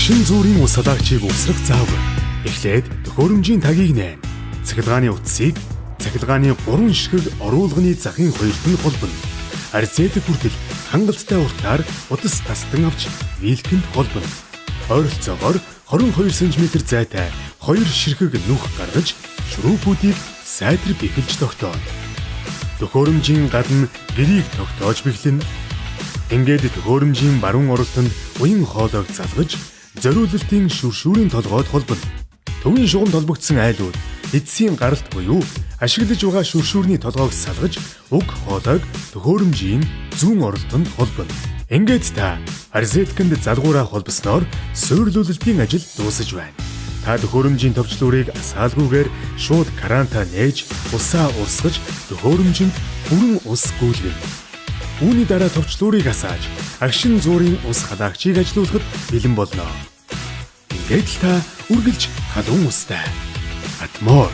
Агшин зүрийн ус салаагчийг үсрэх заавар. Эхлээд төхөөрөмжийн тагийг нээн. Цахилгааны утсыг цахилгааны 3 ширхэг оруулганы захын хоёрт нь холбоно. Арзэдэг хүртэл хангалттай уртаар утас тастан авч вилкэнд холбоно. Ойролцоогоор 22 см зайтай 2 ширхэг нүх гаргаж шурупуудыг сайтар бэхэлж тогтооно. Төхөөрөмжийн гадна гэрийг тогтоож бэхлэн. Ингээд төхөөрөмжийн баруун оролтонд уян хоолойг залгаж зориулалтын шүршүүрийн толгойд холбоно. Төвийн шугам толбогдсон айлууд эцсийн гаралт буюу ашиглаж байгаа шүршүүрний толгойг салгаж уг хоолойг төхөөрөмжийн зүүн оролтонд холбоно. Ингээд та арзеткэнд залгуураа холбосноор суйрлуулалтын ажил дуусаж байна. Та төхөөрөмжийн товчлуурыг асаалгүйгээр шууд краантаа нээж усаа урсгаж төхөөрөмжинд бүрэн ус гүйлгэнэ. Үүний дараа товчлуурыг асааж агшин зүрийн ус халаагчийг ажилуулахад бэлэн болно. Ингээд л та үргэлж халуун устай. Атмор